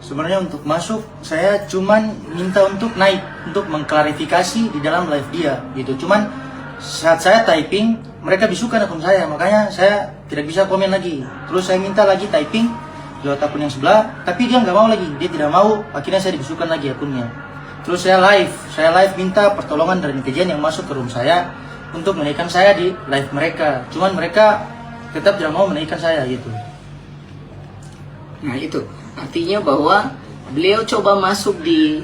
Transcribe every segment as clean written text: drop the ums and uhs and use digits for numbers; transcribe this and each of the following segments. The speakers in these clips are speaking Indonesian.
Sebenarnya untuk masuk, saya cuman minta untuk naik, untuk mengklarifikasi di dalam live dia gitu. Cuman saat saya typing, mereka bisukan akun saya, makanya saya tidak bisa komen lagi. Terus saya minta lagi typing lewat akun yang sebelah, tapi dia nggak mau lagi, dia tidak mau. Akhirnya saya dibisukan lagi akunnya. Terus saya live minta pertolongan dari netizen yang masuk ke room saya untuk menaikkan saya di live mereka. Cuman mereka tetap tidak mau menaikkan saya gitu. Nah itu artinya bahwa beliau coba masuk di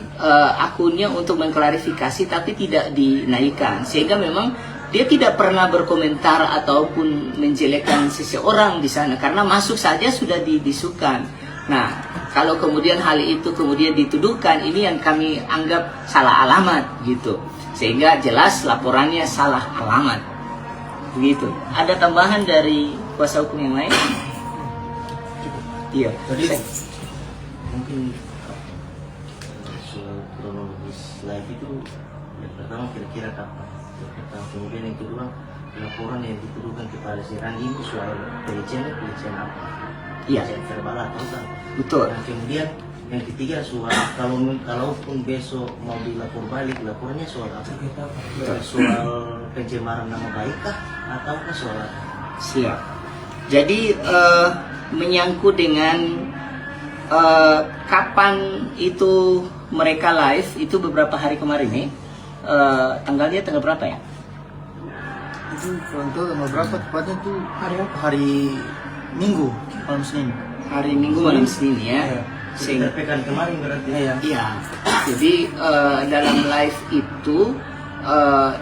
akunnya untuk mengklarifikasi tapi tidak dinaikkan, sehingga memang dia tidak pernah berkomentar ataupun menjelekkan seseorang di sana karena masuk saja sudah dibisukan. Nah kalau kemudian hal itu kemudian dituduhkan, ini yang kami anggap salah alamat gitu, sehingga jelas laporannya salah alamat begitu. Ada tambahan dari kuasa hukum yang lain? Iya. Tadi mungkin soal kronologis live itu yang pertama kira-kira kapan? Yang pertama, kemudian yang kedua laporan yang dituduhkan kepada si Randi itu soal pelecehan apa? Iya. Pelecehan verbal atau tak? Betul. Nah, kemudian yang ketiga soal kalaupun besok mau dilapor balik, laporannya soal apa? Soal pencemaran nama baik kah? Ataukah soal apa? Siap. Jadi menyangkut dengan kapan itu mereka live itu beberapa hari kemarin nih, tanggalnya tanggal berapa ya? Itu kurang tahu tanggal berapa tepatnya tuh, hari Minggu malam Senin. Hari Minggu malam Senin ya. Iya. Sehingga Pekan kemarin berarti. iya. Jadi dalam live itu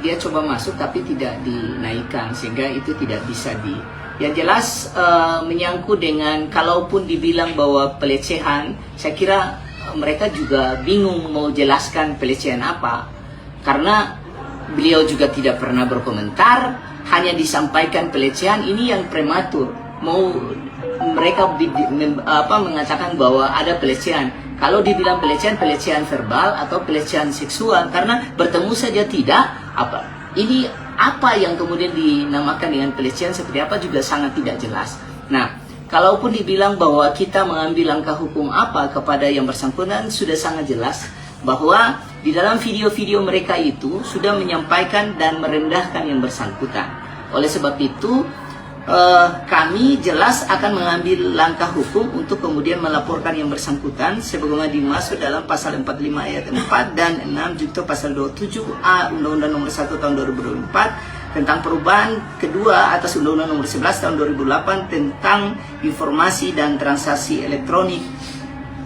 dia coba masuk tapi tidak dinaikkan, sehingga itu tidak bisa Yang jelas menyangkut dengan kalaupun dibilang bahwa pelecehan, saya kira mereka juga bingung mau jelaskan pelecehan apa. Karena beliau juga tidak pernah berkomentar, hanya disampaikan pelecehan, ini yang prematur. Mau mereka mengatakan bahwa ada pelecehan. Kalau dibilang pelecehan verbal atau pelecehan seksual, karena bertemu saja tidak, ini apa yang kemudian dinamakan dengan pelecehan seperti apa juga sangat tidak jelas. Nah, kalaupun dibilang bahwa kita mengambil langkah hukum apa kepada yang bersangkutan, sudah sangat jelas bahwa di dalam video-video mereka itu sudah menyampaikan dan merendahkan yang bersangkutan. Oleh sebab itu, kami jelas akan mengambil langkah hukum untuk kemudian melaporkan yang bersangkutan sebagaimana dimaksud dalam pasal 45 ayat 4 dan 6 junto pasal 27A Undang-Undang Nomor 1 Tahun 2024 tentang perubahan kedua atas Undang-Undang Nomor 11 Tahun 2008 tentang informasi dan transaksi elektronik.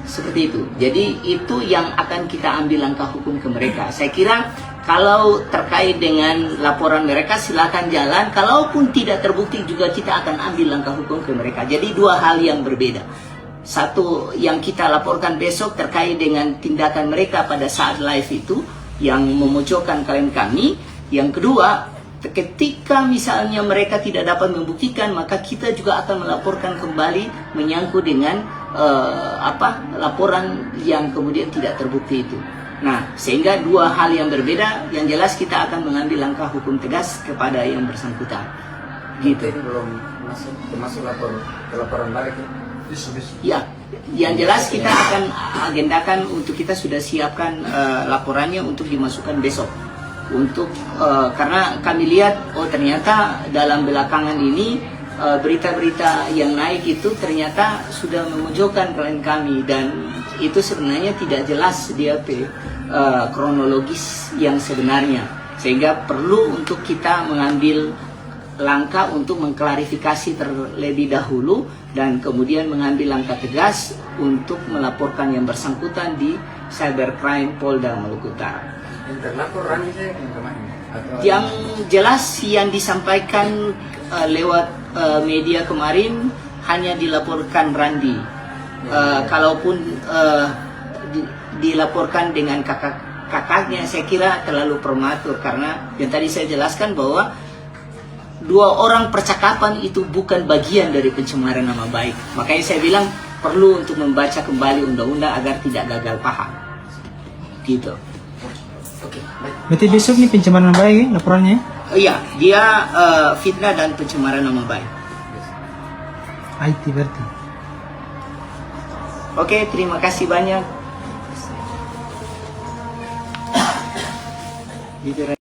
Seperti itu. Jadi itu yang akan kita ambil langkah hukum ke mereka. Saya kira kalau terkait dengan laporan mereka silakan jalan. Kalaupun tidak terbukti juga kita akan ambil langkah hukum ke mereka. Jadi dua hal yang berbeda. Satu yang kita laporkan besok terkait dengan tindakan mereka pada saat live itu yang memojokkan klien kami. Yang kedua, ketika misalnya mereka tidak dapat membuktikan, maka kita juga akan melaporkan kembali menyangkut dengan laporan yang kemudian tidak terbukti itu. Nah, sehingga dua hal yang berbeda, yang jelas kita akan mengambil langkah hukum tegas kepada yang bersangkutan. Gitu. Ini belum termasuk laporan balik Ya, yang jelas kita akan agendakan untuk kita sudah siapkan laporannya untuk dimasukkan besok. Karena kami lihat, ternyata dalam belakangan ini berita-berita yang naik itu ternyata sudah memojokkan klien kami, dan itu sebenarnya tidak jelas dia kronologis yang sebenarnya, sehingga perlu untuk kita mengambil langkah untuk mengklarifikasi terlebih dahulu dan kemudian mengambil langkah tegas untuk melaporkan yang bersangkutan di Cybercrime Polda Maluku Utara. Yang terlapor Rani saya yang kemarin. Yang jelas yang disampaikan lewat media kemarin hanya dilaporkan Randi. Kalaupun dilaporkan dengan kakaknya, saya kira terlalu prematur, karena yang tadi saya jelaskan bahwa dua orang percakapan itu bukan bagian dari pencemaran nama baik. Makanya saya bilang perlu untuk membaca kembali undang-undang agar tidak gagal paham. Gitu. Berarti besok nih pencemaran nama baik ya, laporannya? Iya, dia fitnah dan pencemaran nama baik. IT berarti. Oke, terima kasih banyak. Gitu,